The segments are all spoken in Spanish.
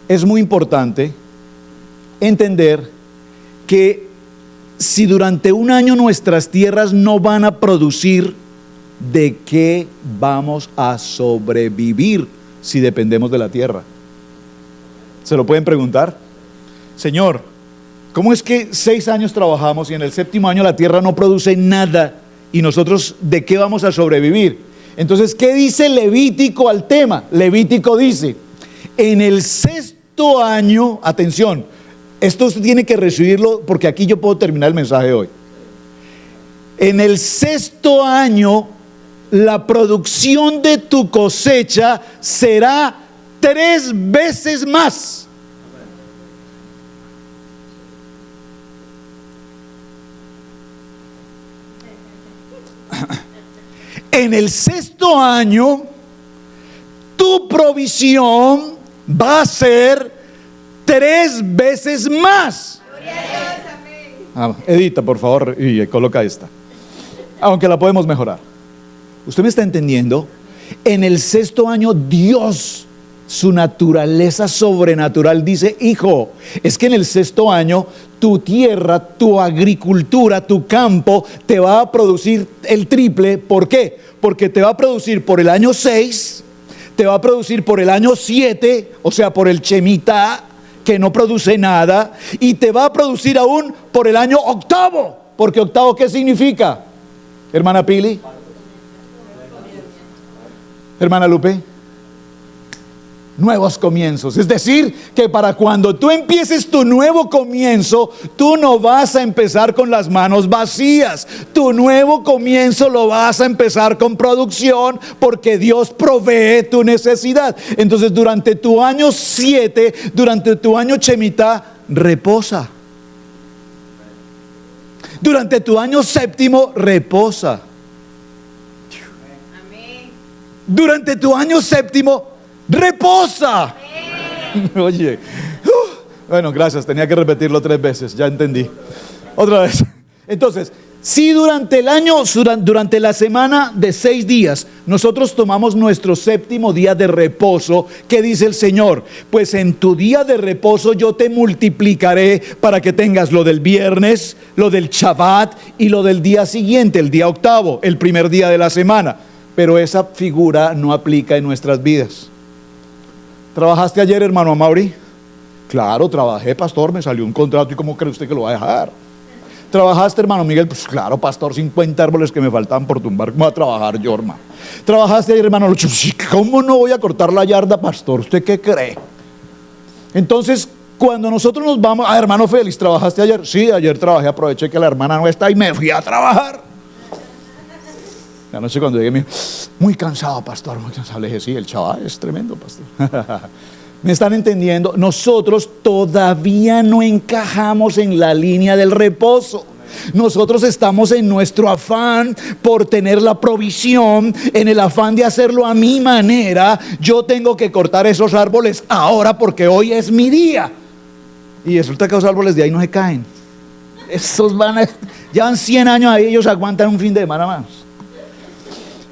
es muy importante entender que si durante un año nuestras tierras no van a producir, ¿de qué vamos a sobrevivir si dependemos de la tierra? ¿Se lo pueden preguntar? Señor, ¿cómo es que 6 años trabajamos y en el 7º año la tierra no produce nada? ¿Y nosotros de qué vamos a sobrevivir? Entonces, ¿qué dice Levítico al tema? Levítico dice, en el 6º año, atención, esto usted tiene que recibirlo porque aquí yo puedo terminar el mensaje de hoy. En el 6º año, la producción de tu cosecha será 3 veces más. En el 6º año, tu provisión va a ser 3 veces más. Edita, por favor, y coloca esta. Aunque la podemos mejorar. ¿Usted me está entendiendo? En el 6º año, Dios, su naturaleza sobrenatural, dice: hijo, es que en el 6º año tu tierra, tu agricultura, tu campo te va a producir el triple. ¿Por qué? Porque te va a producir por el año 6, te va a producir por el año 7, o sea, por el Shemitah, que no produce nada, y te va a producir aún por el año 8. Porque 8, ¿qué significa? Hermana Pili, hermana Lupe, nuevos comienzos. Es decir, que para cuando tú empieces tu nuevo comienzo, tú no vas a empezar con las manos vacías. Tu nuevo comienzo lo vas a empezar con producción, porque Dios provee tu necesidad. Entonces, durante tu año 7, durante tu año Shemitah, reposa. Durante tu año 7, reposa. Durante tu año 7, reposa. Oye, bueno, gracias, tenía que repetirlo 3 veces, ya entendí. Otra vez. Entonces, si durante el año, durante la semana de 6 días, nosotros tomamos nuestro 7º día de reposo, ¿qué dice el Señor? Pues en tu día de reposo yo te multiplicaré para que tengas lo del viernes, lo del Shabbat y lo del día siguiente, el día 8, el primer día de la semana. Pero esa figura no aplica en nuestras vidas. ¿Trabajaste ayer, hermano Amaury? Claro, trabajé, pastor, me salió un contrato. ¿Y cómo cree usted que lo va a dejar? ¿Trabajaste, hermano Miguel? Pues claro, pastor, 50 árboles que me faltaban por tumbar. ¿Cómo voy a trabajar yo, hermano? ¿Trabajaste ayer, hermano Lucho? ¿Cómo no voy a cortar la yarda, pastor? ¿Usted qué cree? Entonces, cuando nosotros nos vamos... hermano Félix, ¿trabajaste ayer? Sí, ayer trabajé, aproveché que la hermana no está y me fui a trabajar. La noche cuando llegué, muy cansado, pastor, muy cansado. Le dije, sí, el chaval es tremendo, pastor. ¿Me están entendiendo? Nosotros todavía no encajamos en la línea del reposo. Nosotros estamos en nuestro afán por tener la provisión, en el afán de hacerlo a mi manera. Yo tengo que cortar esos árboles ahora porque hoy es mi día. Y resulta que los árboles de ahí no se caen. Estos llevan 100 años ahí, ellos aguantan un fin de semana más.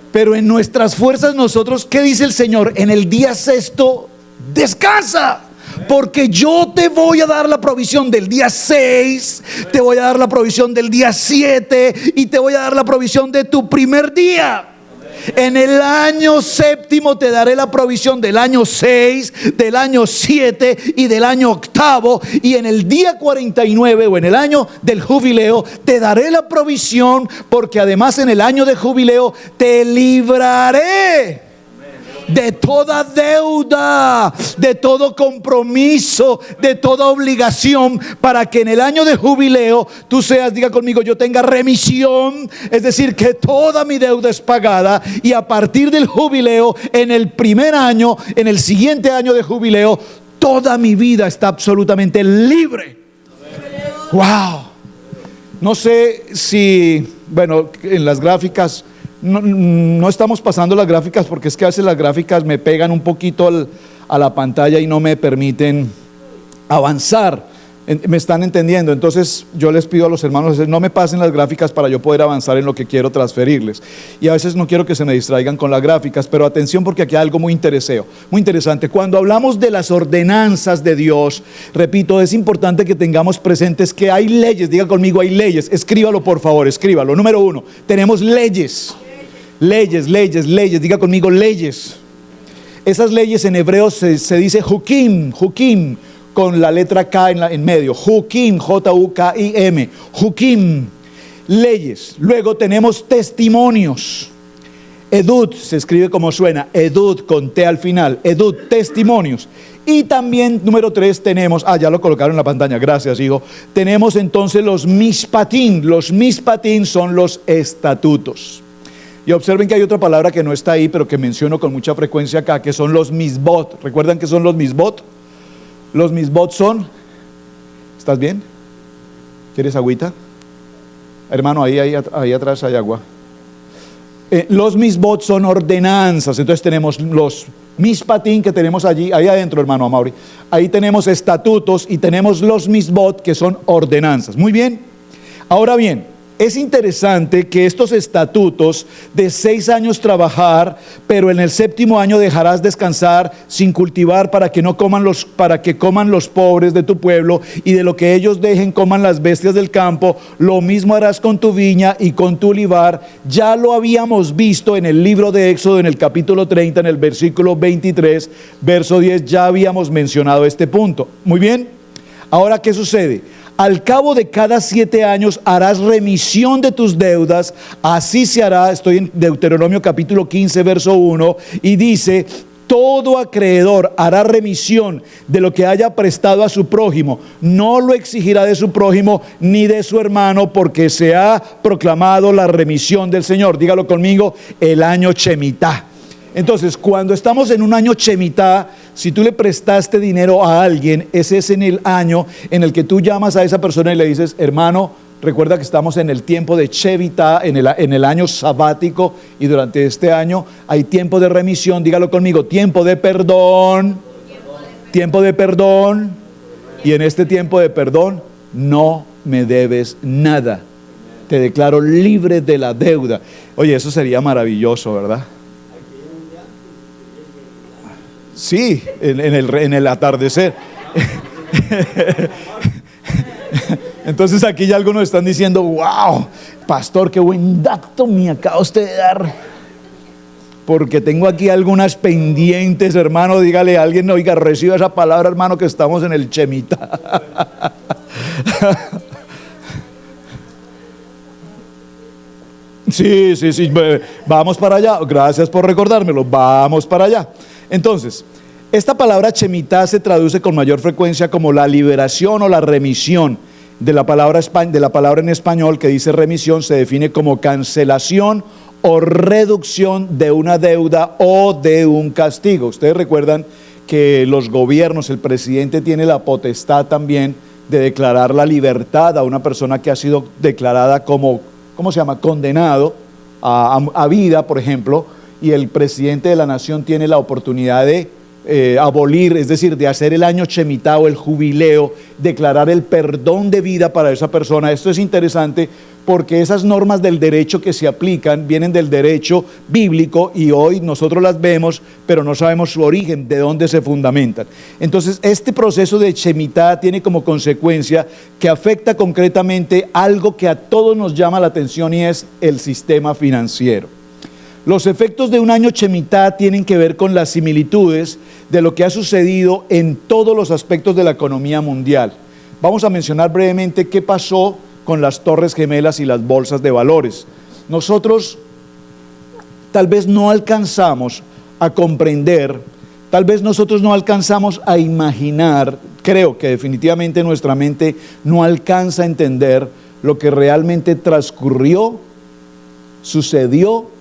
Pero en nuestras fuerzas nosotros, ¿qué dice el Señor? En el día 6 descansa, porque yo te voy a dar la provisión del día 6, te voy a dar la provisión del día 7 y te voy a dar la provisión de tu primer día. En el año 7 te daré la provisión del año 6, del año 7 y del año 8. Y en el día 49 o en el año del jubileo te daré la provisión, porque además en el año de jubileo te libraré de toda deuda, de todo compromiso, de toda obligación, para que en el año de jubileo tú seas, diga conmigo, yo tenga remisión, es decir, que toda mi deuda es pagada, y a partir del jubileo, en el primer año, en el siguiente año de jubileo, toda mi vida está absolutamente libre. Wow. No sé si, bueno, en las gráficas no estamos pasando las gráficas, porque es que a veces las gráficas me pegan un poquito a la pantalla y no me permiten avanzar. ¿Me están entendiendo? Entonces yo les pido a los hermanos, no me pasen las gráficas para yo poder avanzar en lo que quiero transferirles. Y a veces no quiero que se me distraigan con las gráficas, pero atención porque aquí hay algo muy interesante. Cuando hablamos de las ordenanzas de Dios, repito, es importante que tengamos presentes que hay leyes. Diga conmigo, hay leyes. Escríbalo por favor, escríbalo. Número 1, tenemos leyes. Leyes. Diga conmigo, leyes. Esas leyes en hebreo se dice hukim, con la letra K en medio. Hukim, J-U-K-I-M. Hukim, leyes. Luego tenemos testimonios. Edut, se escribe como suena. Edut, con T al final. Edut, testimonios. Y también, número 3, tenemos, ya lo colocaron en la pantalla, gracias hijo. Tenemos entonces los mishpatim. Los mishpatim son los estatutos. Y observen que hay otra palabra que no está ahí, pero que menciono con mucha frecuencia acá, que son los misbot. ¿Recuerdan qué son los misbot? Los misbot son, ¿estás bien? ¿Quieres agüita? Hermano, ahí atrás hay agua. Los misbot son ordenanzas. Entonces tenemos los mishpatim que tenemos allí, ahí adentro, hermano Amaury. Ahí tenemos estatutos y tenemos los misbot que son ordenanzas. Muy bien. Ahora bien, es interesante que estos estatutos de 6 años trabajar, pero en el 7º año dejarás descansar sin cultivar para que coman los pobres de tu pueblo, y de lo que ellos dejen coman las bestias del campo. Lo mismo harás con tu viña y con tu olivar. Ya lo habíamos visto en el libro de Éxodo, en el capítulo 30, en el versículo 23, verso 10, ya habíamos mencionado este punto. Muy bien. Ahora, ¿qué sucede? Al cabo de cada 7 años harás remisión de tus deudas, así se hará. Estoy en Deuteronomio capítulo 15, verso 1, y dice: todo acreedor hará remisión de lo que haya prestado a su prójimo, no lo exigirá de su prójimo ni de su hermano, porque se ha proclamado la remisión del Señor. Dígalo conmigo, el año Shemitah. Entonces, cuando estamos en un año Shemitah, si tú le prestaste dinero a alguien, ese es en el año en el que tú llamas a esa persona y le dices: hermano, recuerda que estamos en el tiempo de Shemitah, en el año sabático, y durante este año hay tiempo de remisión. Dígalo conmigo, tiempo de perdón. Tiempo de perdón. Y en este tiempo de perdón no me debes nada. Te declaro libre de la deuda. Oye, eso sería maravilloso, ¿verdad? Sí, en el atardecer. Entonces aquí ya algunos están diciendo: wow, pastor, qué buen dato me acaba usted de dar, porque tengo aquí algunas pendientes, hermano. Dígale a alguien: oiga, reciba esa palabra, hermano, que estamos en el Shemitah. Sí, vamos para allá. Gracias por recordármelo, vamos para allá. Entonces, esta palabra Shemitah se traduce con mayor frecuencia como la liberación o la remisión. De la palabra en español que dice remisión, se define como cancelación o reducción de una deuda o de un castigo. Ustedes recuerdan que los gobiernos, el presidente tiene la potestad también de declarar la libertad a una persona que ha sido declarada como, ¿cómo se llama?, condenado a vida, por ejemplo. Y el presidente de la nación tiene la oportunidad de abolir, es decir, de hacer el año Shemitah o el jubileo, declarar el perdón de vida para esa persona. Esto es interesante porque esas normas del derecho que se aplican vienen del derecho bíblico, y hoy nosotros las vemos, pero no sabemos su origen, de dónde se fundamentan. Entonces, este proceso de Shemitah tiene como consecuencia que afecta concretamente algo que a todos nos llama la atención, y es el sistema financiero. Los efectos de un año Shemitah tienen que ver con las similitudes de lo que ha sucedido en todos los aspectos de la economía mundial. Vamos a mencionar brevemente qué pasó con las Torres Gemelas y las bolsas de valores. Nosotros tal vez no alcanzamos a comprender, tal vez nosotros no alcanzamos a imaginar, creo que definitivamente nuestra mente no alcanza a entender lo que realmente transcurrió, sucedió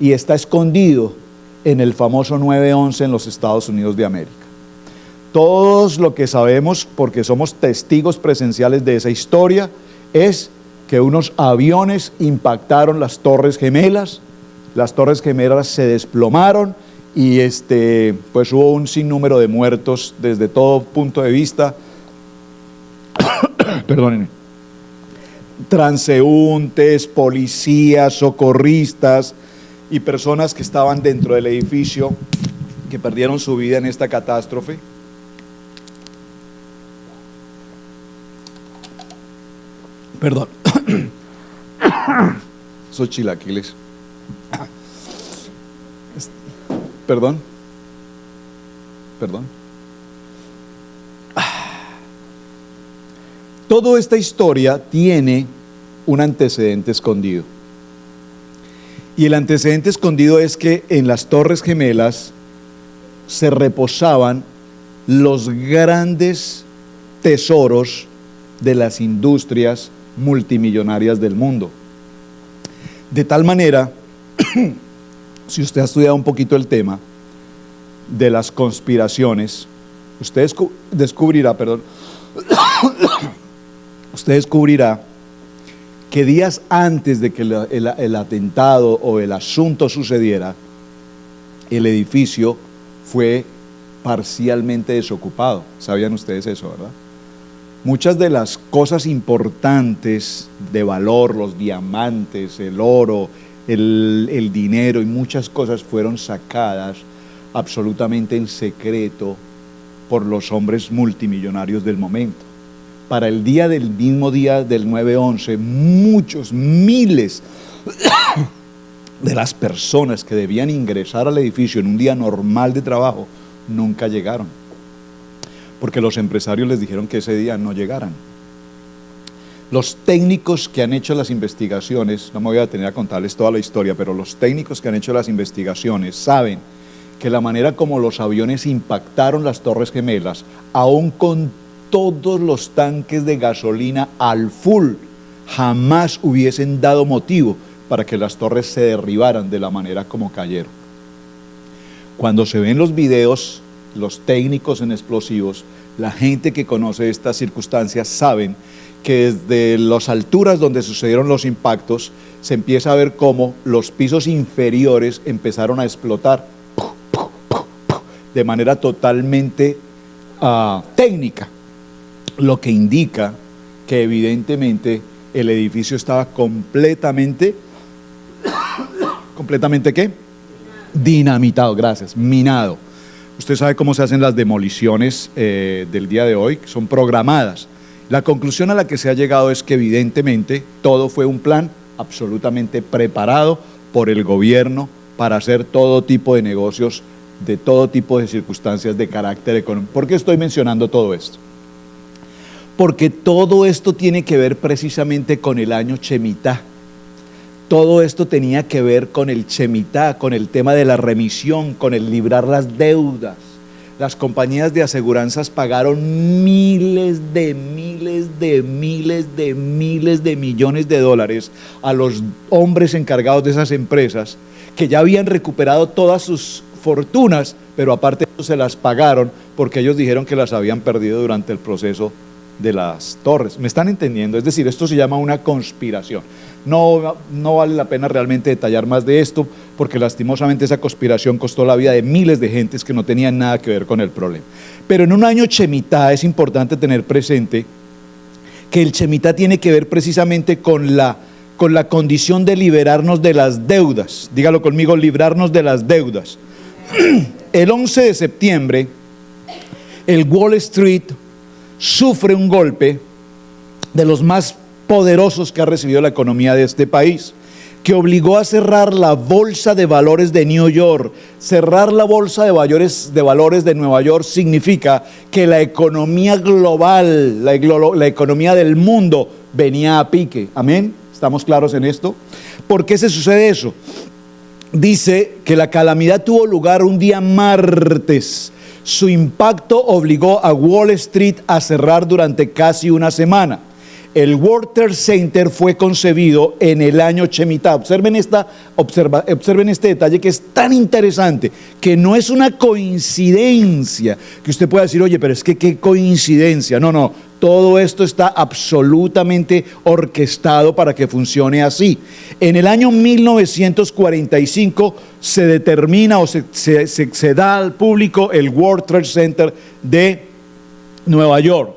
y está escondido en el famoso 9/11 en los Estados Unidos de América. Todos lo que sabemos, porque somos testigos presenciales de esa historia, es que unos aviones impactaron las Torres Gemelas se desplomaron, y pues hubo un sinnúmero de muertos desde todo punto de vista. perdónenme, transeúntes, policías, socorristas y personas que estaban dentro del edificio que perdieron su vida en esta catástrofe. Perdón. Esos chilaquiles. Perdón. Toda esta historia tiene un antecedente escondido. Y el antecedente escondido es que en las Torres Gemelas se reposaban los grandes tesoros de las industrias multimillonarias del mundo. De tal manera, si usted ha estudiado un poquito el tema de las conspiraciones, usted descubrirá que días antes de que el atentado o el asunto sucediera, el edificio fue parcialmente desocupado. ¿Sabían ustedes eso, verdad? Muchas de las cosas importantes de valor, los diamantes, el oro, el dinero y muchas cosas fueron sacadas absolutamente en secreto por los hombres multimillonarios del momento. Para el mismo día del 9/11, miles de las personas que debían ingresar al edificio en un día normal de trabajo nunca llegaron, porque los empresarios les dijeron que ese día no llegaran. Los técnicos que han hecho las investigaciones, no me voy a detener a contarles toda la historia, pero los técnicos que han hecho las investigaciones saben que la manera como los aviones impactaron las Torres Gemelas, aún con todos los tanques de gasolina al full, jamás hubiesen dado motivo para que las torres se derribaran de la manera como cayeron. Cuando se ven los videos, los técnicos en explosivos, la gente que conoce estas circunstancias saben que desde las alturas donde sucedieron los impactos se empieza a ver cómo los pisos inferiores empezaron a explotar de manera totalmente técnica, lo que indica que evidentemente el edificio estaba completamente ¿qué? Dinamitado, gracias, minado. Usted sabe cómo se hacen las demoliciones del día de hoy, son programadas. La conclusión a la que se ha llegado es que evidentemente todo fue un plan absolutamente preparado por el gobierno para hacer todo tipo de negocios, de todo tipo de circunstancias de carácter económico. ¿Por qué estoy mencionando todo esto? Porque todo esto tiene que ver precisamente con el año Shemitah. Todo esto tenía que ver con el Shemitah, con el tema de la remisión, con el librar las deudas. Las compañías de aseguranzas pagaron miles de millones de dólares a los hombres encargados de esas empresas que ya habían recuperado todas sus fortunas, pero aparte de eso se las pagaron porque ellos dijeron que las habían perdido durante el proceso de las torres. ¿Me están entendiendo? Es decir, esto se llama una conspiración. No vale la pena realmente detallar más de esto, porque lastimosamente esa conspiración costó la vida de miles de gentes que no tenían nada que ver con el problema. Pero en un año Shemitah es importante tener presente que el Shemitah tiene que ver precisamente con la condición de liberarnos de las deudas. Dígalo conmigo, librarnos de las deudas. El 11 de septiembre, el Wall Street sufre un golpe de los más poderosos que ha recibido la economía de este país, que obligó a cerrar la bolsa de valores de New York. Cerrar la bolsa de valores de Nueva York significa que la economía global, la economía del mundo venía a pique. ¿Amén? ¿Estamos claros en esto? ¿Por qué se sucede eso? Dice que la calamidad tuvo lugar un día martes. Su impacto obligó a Wall Street a cerrar durante casi una semana. El World Trade Center fue concebido en el año Shemitah. Observen este detalle que es tan interesante, que no es una coincidencia, que usted pueda decir, oye, pero es que qué coincidencia. No, todo esto está absolutamente orquestado para que funcione así. En el año 1945 se determina o se da al público el World Trade Center de Nueva York.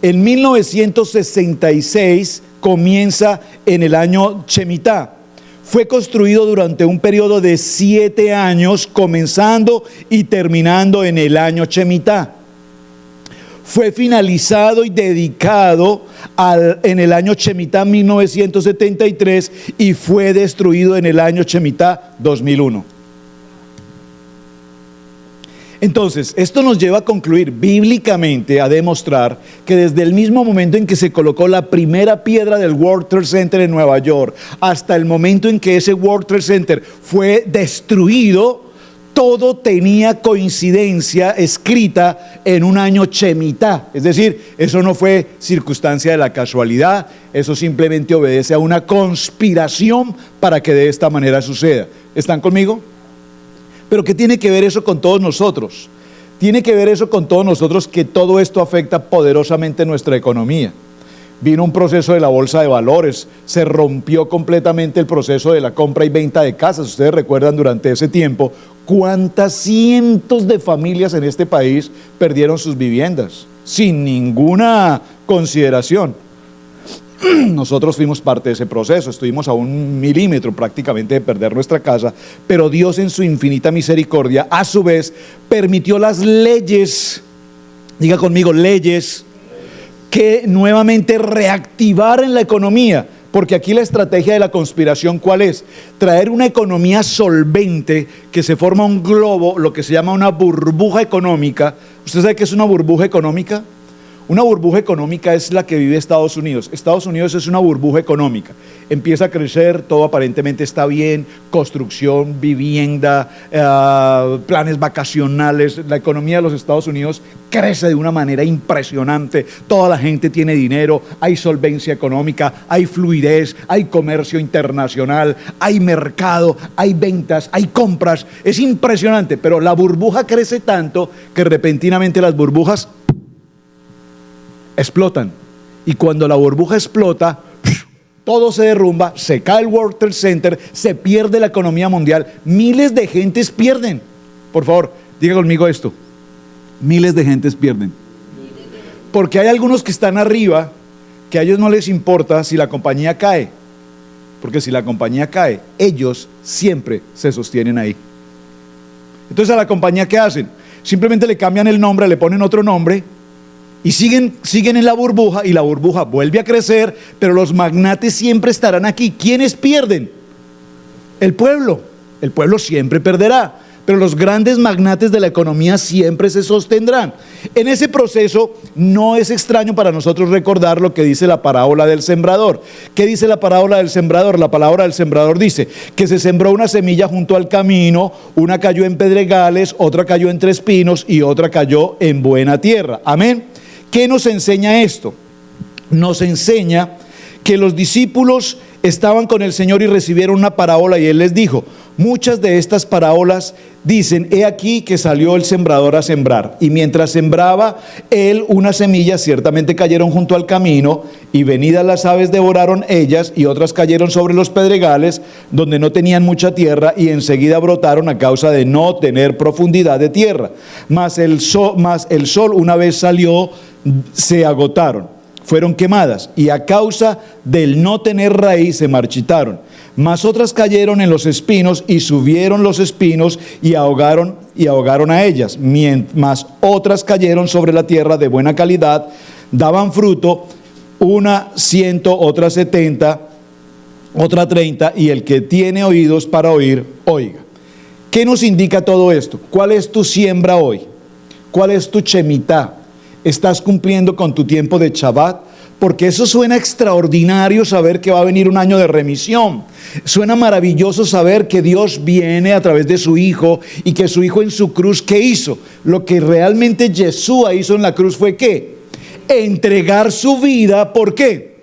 En 1966 comienza en el año Shemitah. Fue construido durante un periodo de 7 años, comenzando y terminando en el año Shemitah. Fue finalizado y dedicado en el año Shemitah 1973 y fue destruido en el año Shemitah 2001. Entonces, esto nos lleva a concluir bíblicamente, a demostrar que desde el mismo momento en que se colocó la primera piedra del World Trade Center en Nueva York, hasta el momento en que ese World Trade Center fue destruido, todo tenía coincidencia escrita en un año Shemitah. Es decir, eso no fue circunstancia de la casualidad, eso simplemente obedece a una conspiración para que de esta manera suceda. ¿Están conmigo? Pero ¿qué tiene que ver eso con todos nosotros? Tiene que ver eso con todos nosotros, que todo esto afecta poderosamente nuestra economía. Vino un proceso de la bolsa de valores, se rompió completamente el proceso de la compra y venta de casas. Ustedes recuerdan durante ese tiempo cuántas cientos de familias en este país perdieron sus viviendas, sin ninguna consideración. Nosotros fuimos parte de ese proceso, estuvimos a 1 milímetro prácticamente de perder nuestra casa, pero Dios en su infinita misericordia, a su vez, permitió las leyes, diga conmigo, leyes, que nuevamente reactivaran la economía. Porque aquí la estrategia de la conspiración, ¿cuál es? Traer una economía solvente, que se forma un globo, lo que se llama una burbuja económica. ¿Usted sabe qué es una burbuja económica? Una burbuja económica es la que vive Estados Unidos. Estados Unidos es una burbuja económica. Empieza a crecer, todo aparentemente está bien, construcción, vivienda, planes vacacionales. La economía de los Estados Unidos crece de una manera impresionante. Toda la gente tiene dinero, hay solvencia económica, hay fluidez, hay comercio internacional, hay mercado, hay ventas, hay compras. Es impresionante, pero la burbuja crece tanto que repentinamente las burbujas explotan, y cuando la burbuja explota, todo se derrumba, se cae el World Trade Center, se pierde la economía mundial, miles de gentes pierden. Por favor, diga conmigo esto: miles de gentes pierden, porque hay algunos que están arriba, que a ellos no les importa si la compañía cae, porque si la compañía cae, ellos siempre se sostienen ahí. Entonces, a la compañía, ¿qué hacen? Simplemente le cambian el nombre, le ponen otro nombre y siguen en la burbuja, y la burbuja vuelve a crecer, pero los magnates siempre estarán aquí. ¿Quiénes pierden? El pueblo siempre perderá, pero los grandes magnates de la economía siempre se sostendrán. En ese proceso no es extraño para nosotros recordar lo que dice la parábola del sembrador. ¿Qué dice la parábola del sembrador? La palabra del sembrador dice que se sembró una semilla junto al camino, una cayó en pedregales, otra cayó entre espinos y otra cayó en buena tierra. Amén. ¿Qué nos enseña esto? Nos enseña que los discípulos estaban con el Señor y recibieron una parábola, y Él les dijo: muchas de estas parábolas dicen, he aquí que salió el sembrador a sembrar, y mientras sembraba él unas semillas, ciertamente cayeron junto al camino, y venidas las aves devoraron ellas, y otras cayeron sobre los pedregales, donde no tenían mucha tierra, y enseguida brotaron a causa de no tener profundidad de tierra. Mas el sol una vez salió, se agotaron, fueron quemadas, y a causa del no tener raíz se marchitaron. Mas otras cayeron en los espinos, y subieron los espinos y ahogaron a ellas. Mas otras cayeron sobre la tierra de buena calidad, daban fruto, una 100, otra 70, otra 30, y el que tiene oídos para oír, oiga. ¿Qué nos indica todo esto? ¿Cuál es tu siembra hoy? ¿Cuál es tu Shemitah? ¿Estás cumpliendo con tu tiempo de Shabbat? Porque eso suena extraordinario, saber que va a venir un año de remisión. Suena maravilloso saber que Dios viene a través de su Hijo, y que su Hijo en su cruz, ¿qué hizo? Lo que realmente Yeshua hizo en la cruz fue ¿qué? Entregar su vida. ¿Por qué?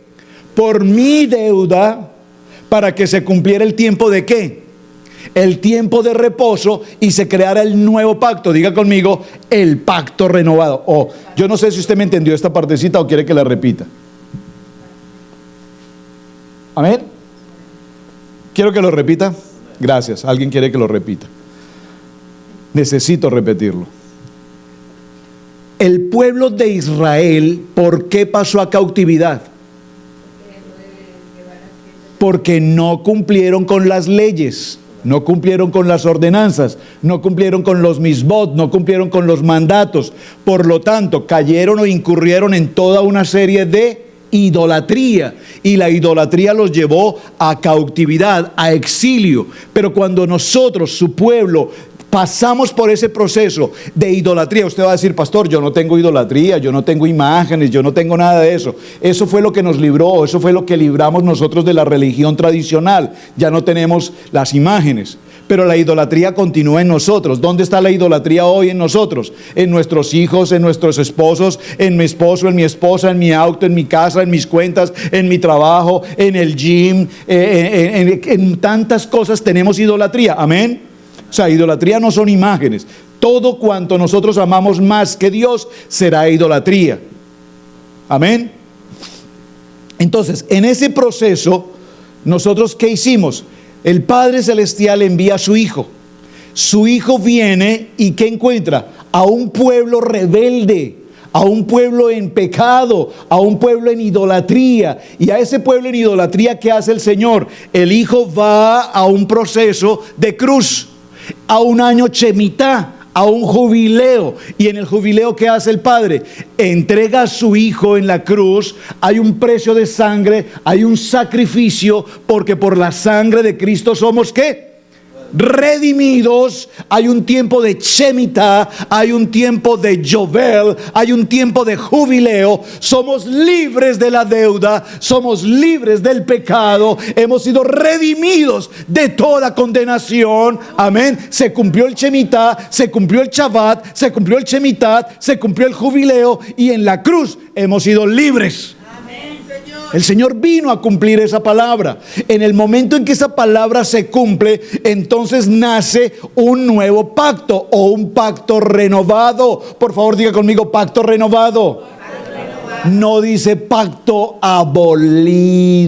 Por mi deuda, para que se cumpliera el tiempo de ¿qué? El tiempo de reposo, y se creara el nuevo pacto. Diga conmigo, el pacto renovado. Yo no sé si usted me entendió esta partecita o quiere que la repita. Amén. ¿Quiero que lo repita? Gracias. ¿Alguien quiere que lo repita? Necesito repetirlo. El pueblo de Israel, ¿por qué pasó a cautividad? Porque no cumplieron con las leyes, no cumplieron con las ordenanzas, no cumplieron con los misbot, no cumplieron con los mandatos. Por lo tanto, cayeron o incurrieron en toda una serie de idolatría, y la idolatría los llevó a cautividad, a exilio. Pero cuando nosotros, su pueblo, pasamos por ese proceso de idolatría, usted va a decir: pastor, yo no tengo idolatría, yo no tengo imágenes, yo no tengo nada de eso. Eso fue lo que nos libró, eso fue lo que libramos nosotros de la religión tradicional. Ya no tenemos las imágenes. Pero la idolatría continúa en nosotros. ¿Dónde está la idolatría hoy en nosotros? En nuestros hijos, en nuestros esposos, en mi esposo, en mi esposa, en mi auto, en mi casa, en mis cuentas, en mi trabajo, en el gym, en tantas cosas tenemos idolatría. Amén. O sea, idolatría no son imágenes. Todo cuanto nosotros amamos más que Dios será idolatría. Amén. Entonces, en ese proceso, nosotros, ¿qué hicimos? El Padre Celestial envía a su Hijo. Su Hijo viene y ¿qué encuentra? A un pueblo rebelde, a un pueblo en pecado, a un pueblo en idolatría. Y a ese pueblo en idolatría, ¿qué hace el Señor? El Hijo va a un proceso de cruz, a un año Shemitah, a un jubileo. Y en el jubileo, ¿qué hace el Padre? Entrega a su Hijo en la cruz. Hay un precio de sangre, hay un sacrificio, porque por la sangre de Cristo somos ¿qué? Redimidos. Hay un tiempo de Shemitah, hay un tiempo de Yovel, hay un tiempo de jubileo. Somos libres de la deuda, somos libres del pecado, hemos sido redimidos de toda condenación. Amén. Se cumplió el Shemitah, se cumplió el Shabbat, se cumplió el Shemitah, se cumplió el jubileo, y en la cruz hemos sido libres. El Señor vino a cumplir esa palabra. En el momento en que esa palabra se cumple, entonces nace un nuevo pacto, o un pacto renovado. Por favor, diga conmigo: pacto renovado. Pacto renovado. No dice pacto abolido.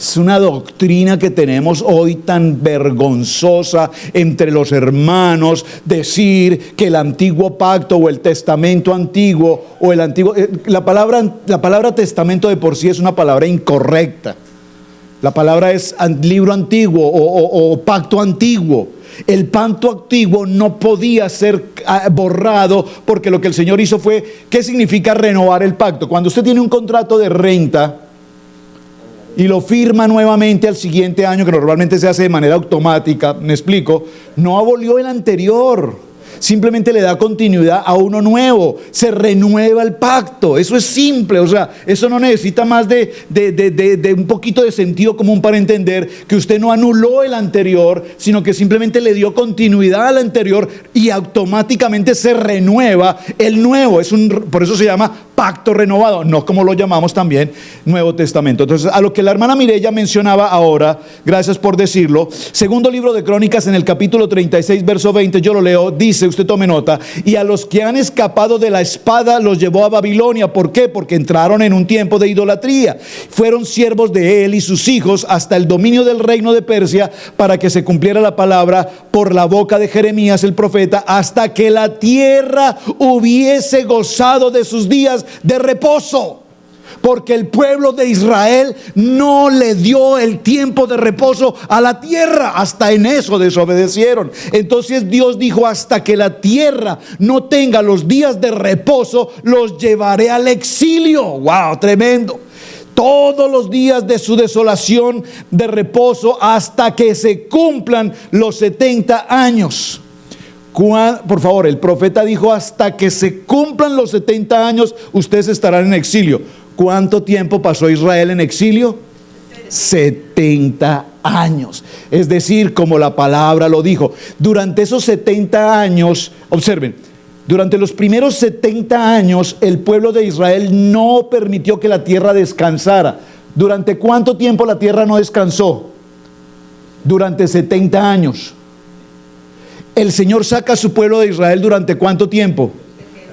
Es una doctrina que tenemos hoy tan vergonzosa entre los hermanos, decir que el antiguo pacto o el testamento antiguo o el antiguo... La palabra testamento de por sí es una palabra incorrecta. La palabra es libro antiguo o pacto antiguo. El pacto antiguo no podía ser borrado, porque lo que el Señor hizo fue... ¿Qué significa renovar el pacto? Cuando usted tiene un contrato de renta y lo firma nuevamente al siguiente año, que normalmente se hace de manera automática, me explico, no abolió el anterior, simplemente le da continuidad a uno nuevo, se renueva el pacto. Eso es simple, o sea, eso no necesita más de un poquito de sentido común para entender que usted no anuló el anterior, sino que simplemente le dio continuidad al anterior y automáticamente se renueva el nuevo. Por eso se llama pacto renovado, no como lo llamamos también Nuevo Testamento. Entonces, a lo que la hermana Mireya mencionaba ahora, gracias por decirlo, segundo libro de Crónicas, en el capítulo 36, verso 20, yo lo leo, dice, usted tome nota: y a los que han escapado de la espada los llevó a Babilonia. ¿Por qué? Porque entraron en un tiempo de idolatría. Fueron siervos de él y sus hijos hasta el dominio del reino de Persia, para que se cumpliera la palabra por la boca de Jeremías el profeta, hasta que la tierra hubiese gozado de sus días de reposo. Porque el pueblo de Israel no le dio el tiempo de reposo a la tierra, hasta en eso desobedecieron. Entonces Dios dijo: hasta que la tierra no tenga los días de reposo, los llevaré al exilio. ¡Wow! Tremendo. Todos los días de su desolación de reposo, hasta que se cumplan los 70 años. Por favor, el profeta dijo: hasta que se cumplan los 70 años, ustedes estarán en exilio. ¿Cuánto tiempo pasó Israel en exilio? 70 años. Es decir, como la palabra lo dijo, durante esos 70 años, observen, durante los primeros 70 años, el pueblo de Israel no permitió que la tierra descansara. ¿Durante cuánto tiempo la tierra no descansó? Durante 70 años. El Señor saca a su pueblo de Israel ¿durante cuánto tiempo?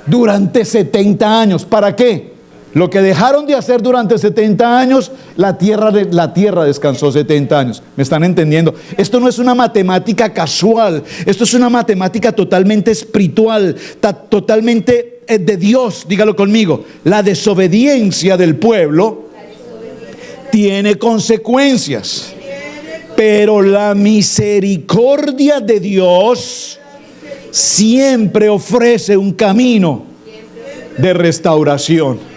Durante 70 años. ¿Para qué? Lo que dejaron de hacer durante 70 años, la tierra descansó 70 años. ¿Me están entendiendo? Esto no es una matemática casual. Esto es una matemática totalmente espiritual, totalmente de Dios. Dígalo conmigo. La desobediencia del pueblo tiene consecuencias. Pero la misericordia de Dios siempre ofrece un camino de restauración.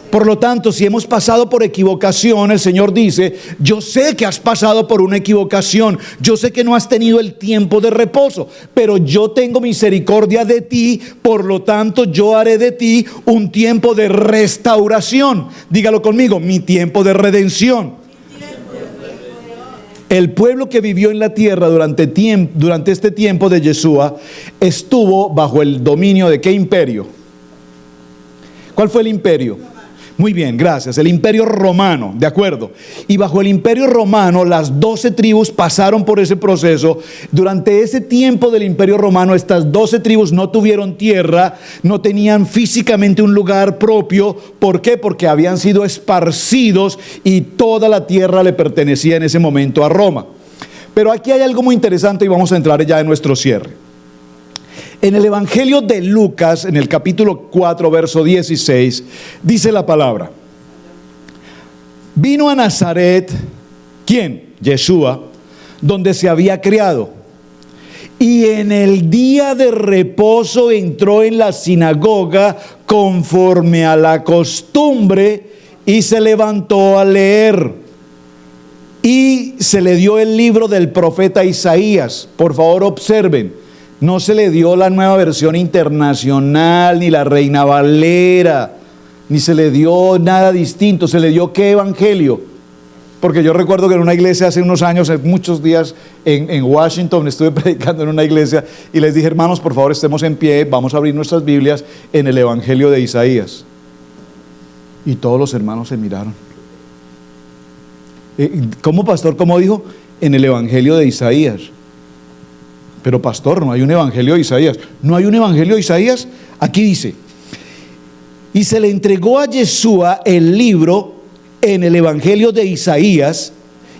Por lo tanto, si hemos pasado por equivocación, el Señor dice: yo sé que has pasado por una equivocación, yo sé que no has tenido el tiempo de reposo, pero yo tengo misericordia de ti, por lo tanto yo haré de ti un tiempo de restauración. Dígalo conmigo: mi tiempo de redención. El pueblo que vivió en la tierra durante este tiempo de Yeshua estuvo bajo el dominio de ¿qué imperio? ¿Cuál fue el imperio? Muy bien, gracias. El imperio romano, de acuerdo. Y bajo el imperio romano, las 12 tribus pasaron por ese proceso. Durante ese tiempo del imperio romano, estas 12 tribus no tuvieron tierra, no tenían físicamente un lugar propio. ¿Por qué? Porque habían sido esparcidos y toda la tierra le pertenecía en ese momento a Roma. Pero aquí hay algo muy interesante y vamos a entrar ya en nuestro cierre. En el Evangelio de Lucas, en el capítulo 4, verso 16, dice la palabra: vino a Nazaret, ¿quién? Yeshua, donde se había criado. Y en el día de reposo entró en la sinagoga conforme a la costumbre y se levantó a leer. Y se le dio el libro del profeta Isaías. Por favor, observen. No se le dio la Nueva Versión Internacional, ni la Reina Valera, ni se le dio nada distinto. Se le dio ¿qué evangelio? Porque yo recuerdo que en una iglesia hace unos años, muchos días en Washington, estuve predicando en una iglesia y les dije: hermanos, por favor, estemos en pie, vamos a abrir nuestras Biblias en el Evangelio de Isaías. Y todos los hermanos se miraron. ¿Cómo, pastor? ¿Cómo dijo? En el Evangelio de Isaías. Pero pastor, no hay un evangelio de Isaías. ¿No hay un evangelio de Isaías? Aquí dice: y se le entregó a Yeshua el libro en el evangelio de Isaías,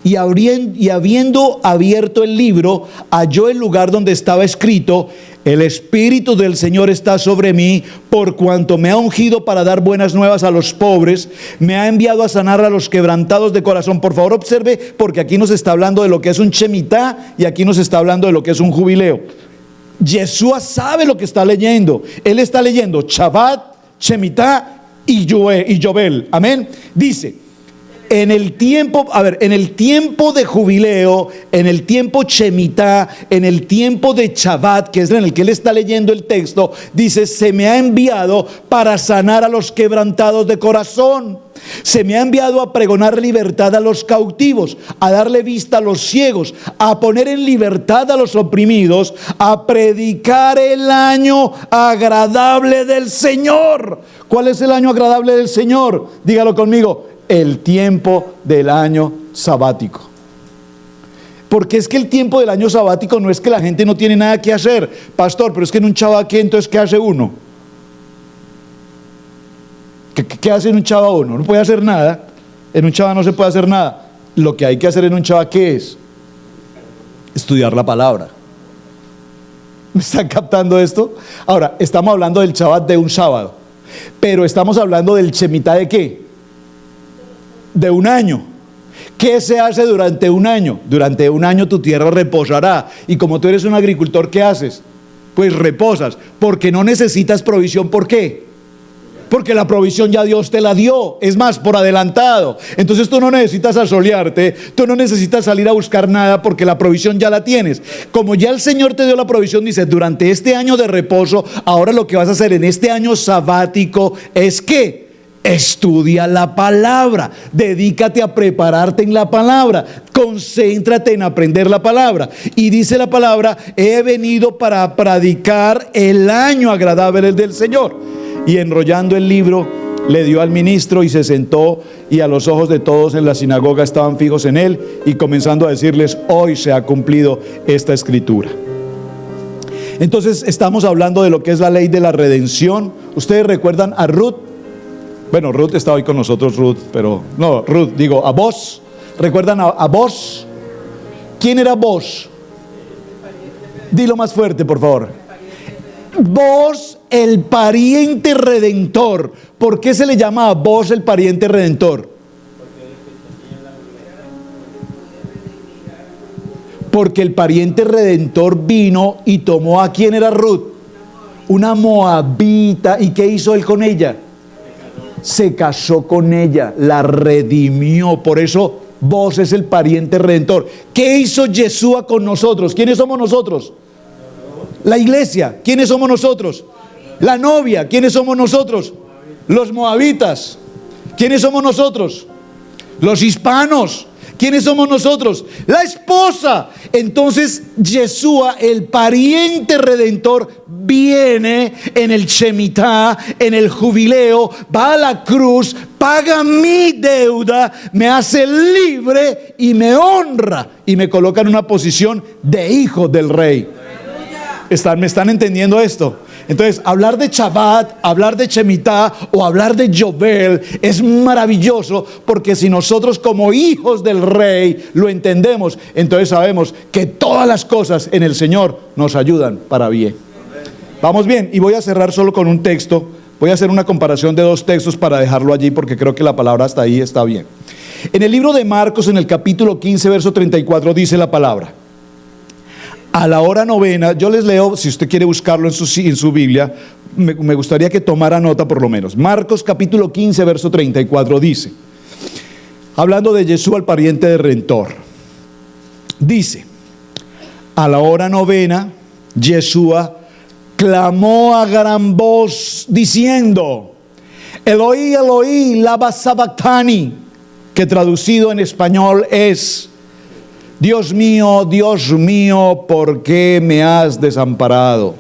y habiendo abierto el libro, halló el lugar donde estaba escrito: el Espíritu del Señor está sobre mí, por cuanto me ha ungido para dar buenas nuevas a los pobres, me ha enviado a sanar a los quebrantados de corazón. Por favor, observe, porque aquí nos está hablando de lo que es un Shemitah y aquí nos está hablando de lo que es un jubileo. Yeshua sabe lo que está leyendo. Él está leyendo Shabbat, Shemitah y Yobel. Amén. Dice: en el tiempo de jubileo, en el tiempo Shemitah, en el tiempo de Shabbat, que es en el que él está leyendo el texto, dice: se me ha enviado para sanar a los quebrantados de corazón. Se me ha enviado a pregonar libertad a los cautivos, a darle vista a los ciegos, a poner en libertad a los oprimidos, a predicar el año agradable del Señor. ¿Cuál es el año agradable del Señor? Dígalo conmigo: el tiempo del año sabático. Porque es que el tiempo del año sabático no es que la gente no tiene nada que hacer, pastor, pero es que en un Shabbat, entonces ¿qué hace uno? ¿Qué hace en un Shabbat uno? No puede hacer nada. En un Shabbat no se puede hacer nada. Lo que hay que hacer en un Shabbat, ¿qué es? Estudiar la palabra. ¿Me están captando esto? Ahora, estamos hablando del Shabbat de un sábado, pero estamos hablando del Shemitah ¿de qué? De un año. ¿Qué se hace durante un año? Durante un año tu tierra reposará. Y como tú eres un agricultor, ¿qué haces? Pues reposas, porque no necesitas provisión. ¿Por qué? Porque la provisión ya Dios te la dio, es más, por adelantado. Entonces tú no necesitas asolearte, tú no necesitas salir a buscar nada, porque la provisión ya la tienes. Como ya el Señor te dio la provisión, dice: durante este año de reposo, ahora lo que vas a hacer en este año sabático es que estudia la palabra, dedícate a prepararte en la palabra, concéntrate en aprender la palabra. Y dice la palabra: he venido para predicar el año agradable del Señor. Y enrollando el libro, le dio al ministro y se sentó, y a los ojos de todos en la sinagoga estaban fijos en él, y comenzando a decirles: hoy se ha cumplido esta escritura. Entonces estamos hablando de lo que es la ley de la redención. Ustedes recuerdan a Ruth. Bueno, Ruth está hoy con nosotros, Ruth, pero no, Ruth, digo, a Boz. ¿Recuerdan a Boz? ¿Quién era Boz? Dilo más fuerte, por favor. Boz, el pariente redentor. ¿Por qué se le llama a Boz el pariente redentor? Porque el pariente redentor vino y tomó a quién era Ruth, una moabita. ¿Y qué hizo él con ella? Se casó con ella, la redimió. Por eso Boz es el pariente redentor. ¿Qué hizo Yeshua con nosotros? ¿Quiénes somos nosotros? La iglesia. ¿Quiénes somos nosotros? La novia. ¿Quiénes somos nosotros? Los moabitas. ¿Quiénes somos nosotros? Los hispanos. ¿Quiénes somos nosotros? La esposa. Entonces Yeshua, el pariente redentor, viene en el Shemitah, en el jubileo, va a la cruz, paga mi deuda, me hace libre y me honra y me coloca en una posición de hijo del rey. ¿Me están entendiendo esto? Entonces, hablar de Shabbat, hablar de Shemitah o hablar de Yobel es maravilloso, porque si nosotros como hijos del rey lo entendemos, entonces sabemos que todas las cosas en el Señor nos ayudan para bien. Vamos bien, y voy a cerrar solo con un texto. Voy a hacer una comparación de dos textos para dejarlo allí, porque creo que la palabra hasta ahí está bien. En el libro de Marcos, en el capítulo 15, verso 34, dice la palabra: a la hora novena, yo les leo, si usted quiere buscarlo en su Biblia, me gustaría que tomara nota por lo menos. Marcos capítulo 15, verso 34 dice, hablando de Yeshua, el pariente de redentor, dice: a la hora novena, Yeshua clamó a gran voz diciendo: Eloi, Eloi, lama sabactani, que traducido en español es: Dios mío, ¿por qué me has desamparado?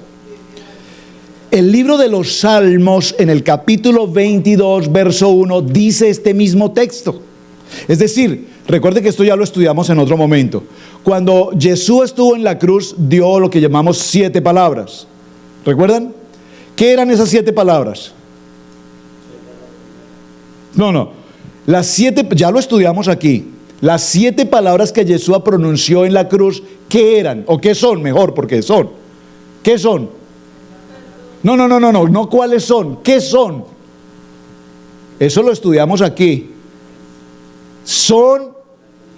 El libro de los Salmos, en el capítulo 22, verso 1, dice este mismo texto. Es decir, recuerde que esto ya lo estudiamos en otro momento. Cuando Jesús estuvo en la cruz, dio lo que llamamos 7 palabras. ¿Recuerdan? ¿Qué eran esas 7 palabras? No. Las 7, ya lo estudiamos aquí. Las 7 palabras que Yeshua pronunció en la cruz, ¿qué eran? ¿O qué son? Mejor, porque son. ¿Qué son? No cuáles son. ¿Qué son? Eso lo estudiamos aquí. Son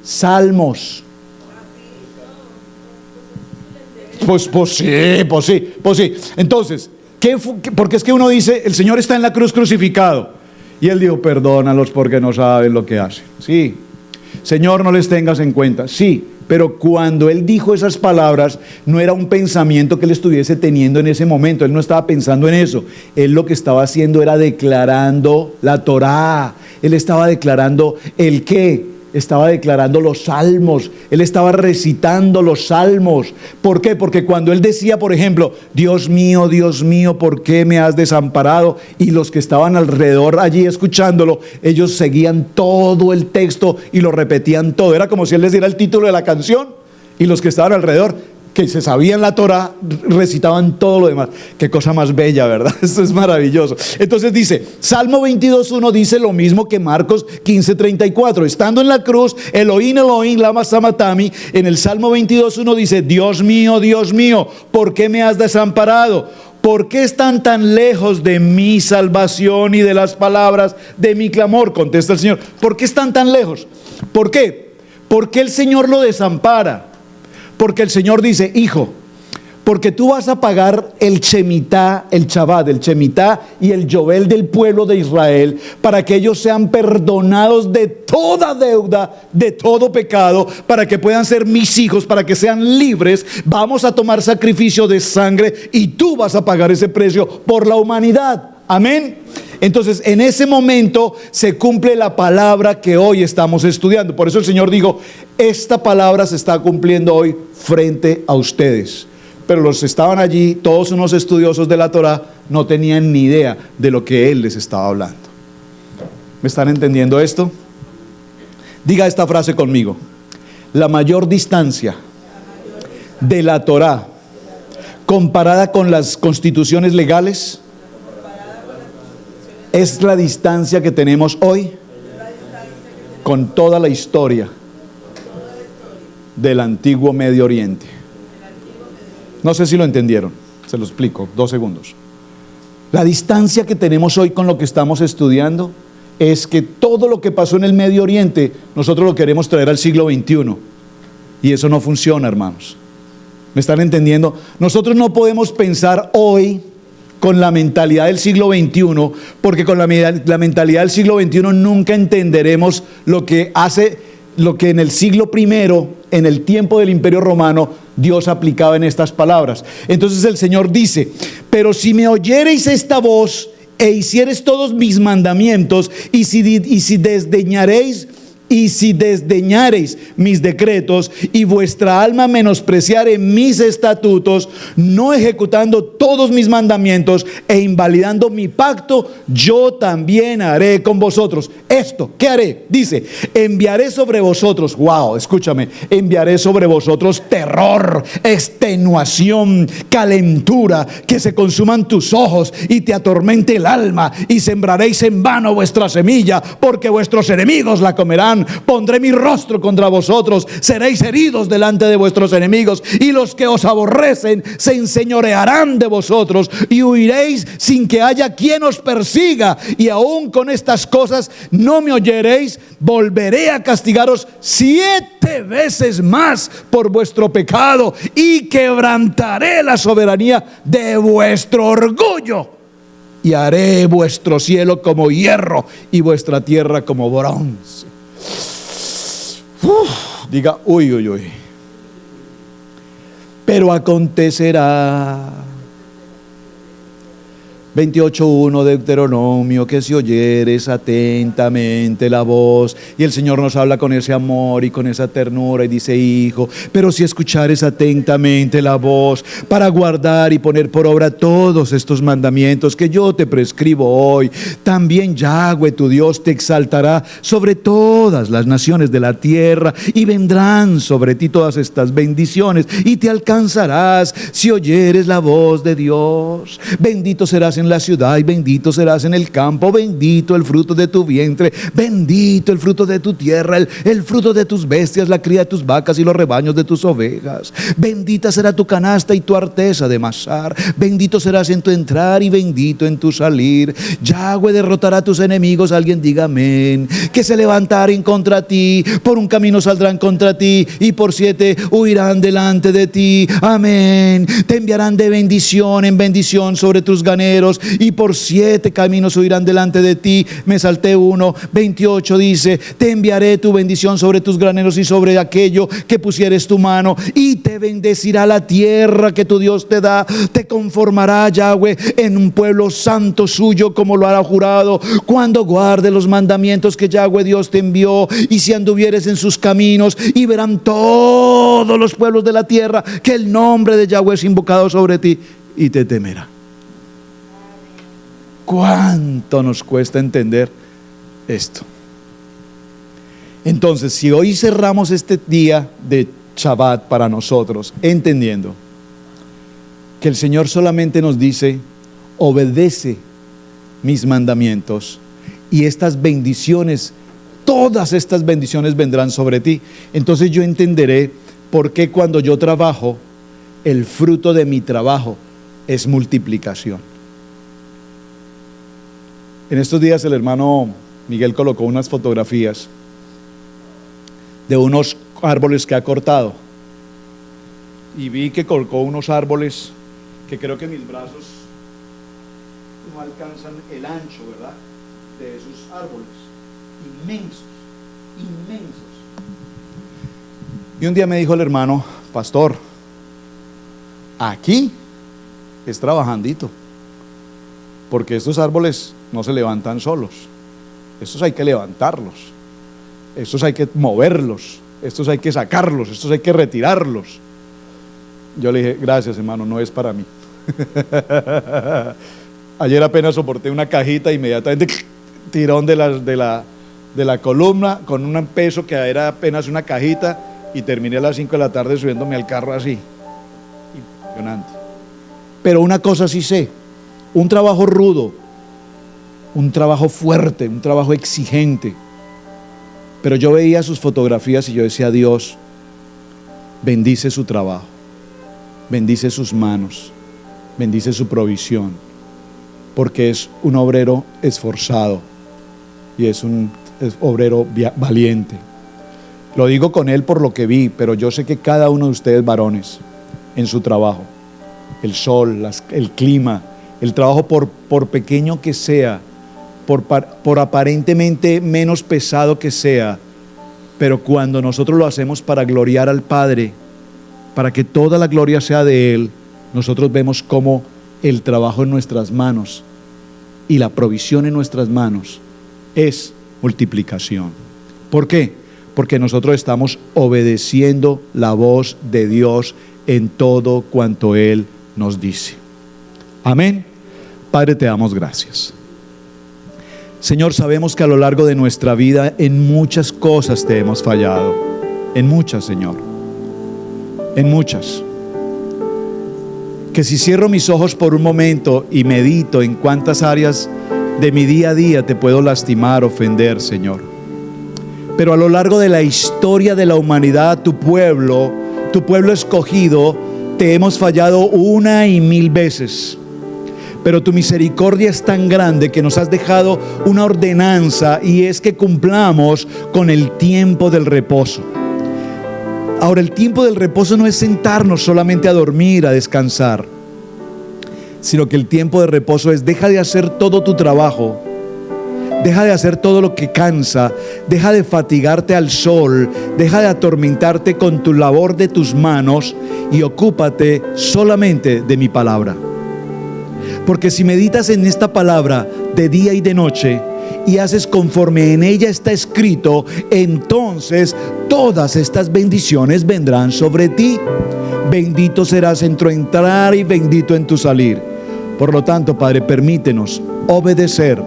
salmos. Pues sí. Entonces, porque es que uno dice, el Señor está en la cruz crucificado. Y Él dijo: perdónalos porque no saben lo que hacen. Sí. Señor, no les tengas en cuenta. Sí, pero cuando Él dijo esas palabras, no era un pensamiento que Él estuviese teniendo en ese momento. Él no estaba pensando en eso. Él lo que estaba haciendo era declarando la Torá. Él estaba declarando ¿el qué? Estaba declarando los salmos. Él estaba recitando los salmos. ¿Por qué? Porque cuando Él decía, por ejemplo, Dios mío, ¿por qué me has desamparado? Y los que estaban alrededor allí escuchándolo, ellos seguían todo el texto y lo repetían todo. Era como si Él les diera el título de la canción y los que estaban alrededor, que se sabían la Torá, recitaban todo lo demás. Qué cosa más bella, ¿verdad? Esto es maravilloso. Entonces dice, Salmo 22.1 dice lo mismo que Marcos 15.34. Estando en la cruz, Elohim, Elohim, lama sabactani. En el Salmo 22.1 dice: Dios mío, ¿por qué me has desamparado? ¿Por qué están tan lejos de mi salvación y de las palabras de mi clamor? Contesta el Señor. ¿Por qué están tan lejos? ¿Por qué? ¿Por qué el Señor lo desampara? Porque el Señor dice: hijo, porque tú vas a pagar el Shemitah, el Shabbat, el Shemitah y el Yobel del pueblo de Israel, para que ellos sean perdonados de toda deuda, de todo pecado, para que puedan ser mis hijos, para que sean libres. Vamos a tomar sacrificio de sangre y tú vas a pagar ese precio por la humanidad. Amén. Entonces, en ese momento se cumple la palabra que hoy estamos estudiando. Por eso el Señor dijo: esta palabra se está cumpliendo hoy frente a ustedes. Pero los estaban allí, todos unos estudiosos de la Torá, no tenían ni idea de lo que Él les estaba hablando. ¿Me están entendiendo esto? Diga esta frase conmigo: la mayor distancia de la Torá comparada con las constituciones legales Es la distancia que tenemos hoy con toda la historia del antiguo Medio Oriente. No sé si lo entendieron, se lo explico, 2 segundos. La distancia que tenemos hoy con lo que estamos estudiando es que todo lo que pasó en el Medio Oriente, nosotros lo queremos traer al siglo XXI. Y eso no funciona, hermanos. ¿Me están entendiendo? Nosotros no podemos pensar hoy con la mentalidad del siglo XXI, porque con la mentalidad del siglo XXI nunca entenderemos lo que en el siglo I, en el tiempo del Imperio Romano, Dios aplicaba en estas palabras. Entonces el Señor dice: pero si me oyereis esta voz e hiciereis todos mis mandamientos, y si desdeñareis mis decretos, y vuestra alma menospreciare mis estatutos, no ejecutando todos mis mandamientos e invalidando mi pacto, yo también haré con vosotros. Esto, ¿qué haré? Dice: enviaré sobre vosotros, escúchame, enviaré sobre vosotros terror, extenuación, calentura, que se consuman tus ojos y te atormente el alma, y sembraréis en vano vuestra semilla, porque vuestros enemigos la comerán. Pondré mi rostro contra vosotros, seréis heridos delante de vuestros enemigos, y los que os aborrecen se enseñorearán de vosotros, y huiréis sin que haya quien os persiga. Y aún con estas cosas no me oyeréis, volveré a castigaros 7 veces más por vuestro pecado, y quebrantaré la soberanía de vuestro orgullo, y haré vuestro cielo como hierro y vuestra tierra como bronce. Diga, uy. Pero acontecerá, 28:1 de Deuteronomio, que si oyeres atentamente la voz. Y el Señor nos habla con ese amor y con esa ternura y dice: hijo, pero si escuchares atentamente la voz para guardar y poner por obra todos estos mandamientos que yo te prescribo hoy, también Yahweh tu Dios te exaltará sobre todas las naciones de la tierra, y vendrán sobre ti todas estas bendiciones, y te alcanzarás si oyeres la voz de Dios. Bendito serás en la ciudad y bendito serás en el campo, bendito el fruto de tu vientre, bendito el fruto de tu tierra, el fruto de tus bestias, la cría de tus vacas y los rebaños de tus ovejas. Bendita será tu canasta y tu arteza de masar, bendito serás en tu entrar y bendito en tu salir. Yahweh derrotará a tus enemigos, alguien diga amén. Que se levantaren contra ti, por un camino saldrán contra ti, y por 7 huirán delante de ti, amén. Te enviarán de bendición en bendición sobre tus ganeros, y por 7 caminos huirán delante de ti. Me salté 1, 28 dice: te enviaré tu bendición sobre tus graneros y sobre aquello que pusieres tu mano, y te bendecirá la tierra que tu Dios te da. Te conformará Yahweh en un pueblo santo suyo, como lo hará jurado, cuando guarde los mandamientos que Yahweh Dios te envió, y si anduvieres en sus caminos. Y verán todos los pueblos de la tierra que el nombre de Yahweh es invocado sobre ti, y te temerá. ¿Cuánto nos cuesta entender esto? Entonces, si hoy cerramos este día de Shabbat para nosotros, entendiendo que el Señor solamente nos dice: obedece mis mandamientos, y estas bendiciones, todas estas bendiciones vendrán sobre ti. Entonces yo entenderé por qué cuando yo trabajo, el fruto de mi trabajo es multiplicación. En estos días el hermano Miguel colocó unas fotografías de unos árboles que ha cortado, y vi que colocó unos árboles que creo que mis brazos no alcanzan el ancho, ¿verdad?, de esos árboles, inmensos. Y un día me dijo el hermano: pastor, aquí es trabajandito, porque estos árboles no se levantan solos, estos hay que levantarlos, estos hay que moverlos, estos hay que sacarlos, estos hay que retirarlos. Yo le dije: gracias, hermano, no es para mí. Ayer apenas soporté una cajita, inmediatamente tirón de la columna con un peso que era apenas una cajita, y terminé a las 5 de la tarde subiéndome al carro así. Impresionante. Pero una cosa sí sé: un trabajo rudo un trabajo fuerte, un trabajo exigente. Pero yo veía sus fotografías y yo decía: Dios, bendice su trabajo, bendice sus manos, bendice su provisión, porque es un obrero esforzado y es un obrero valiente. Lo digo con él por lo que vi, pero yo sé que cada uno de ustedes varones en su trabajo, el sol, el clima, el trabajo por pequeño que sea, por aparentemente menos pesado que sea, pero cuando nosotros lo hacemos para gloriar al Padre, para que toda la gloria sea de Él, nosotros vemos cómo el trabajo en nuestras manos y la provisión en nuestras manos es multiplicación. ¿Por qué? Porque nosotros estamos obedeciendo la voz de Dios en todo cuanto Él nos dice. Amén. Padre, te damos gracias. Señor, sabemos que a lo largo de nuestra vida en muchas cosas te hemos fallado. En muchas, Señor. En muchas. Que si cierro mis ojos por un momento y medito en cuántas áreas de mi día a día te puedo lastimar, ofender, Señor. Pero a lo largo de la historia de la humanidad, tu pueblo escogido, te hemos fallado una y mil veces. Pero tu misericordia es tan grande que nos has dejado una ordenanza, y es que cumplamos con el tiempo del reposo. Ahora, el tiempo del reposo no es sentarnos solamente a dormir, a descansar, sino que el tiempo de reposo es: deja de hacer todo tu trabajo, deja de hacer todo lo que cansa, deja de fatigarte al sol, deja de atormentarte con tu labor de tus manos y ocúpate solamente de mi palabra. Porque si meditas en esta palabra de día y de noche y haces conforme en ella está escrito, entonces todas estas bendiciones vendrán sobre ti. Bendito serás en tu entrar y bendito en tu salir. Por lo tanto, Padre, permítenos obedecer,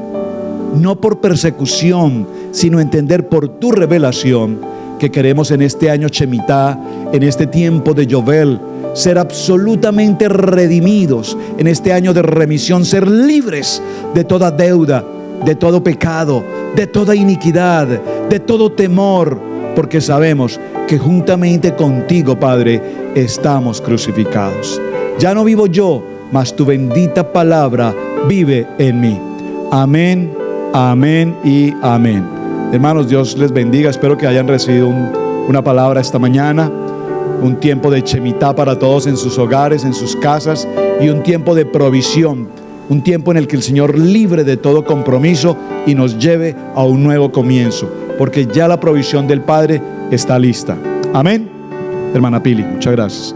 no por persecución, sino entender por tu revelación que queremos en este año Shemitah, en este tiempo de Yovel, ser absolutamente redimidos en este año de remisión, ser libres de toda deuda, de todo pecado, de toda iniquidad, de todo temor, porque sabemos que juntamente contigo, Padre, estamos crucificados. Ya no vivo yo, mas tu bendita palabra vive en mí. Amén, amén y amén. Hermanos, Dios les bendiga. Espero que hayan recibido una palabra esta mañana. Un tiempo de Shemitah para todos en sus hogares, en sus casas, y un tiempo de provisión, un tiempo en el que el Señor libre de todo compromiso y nos lleve a un nuevo comienzo, porque ya la provisión del Padre está lista. Amén. Hermana Pili, muchas gracias.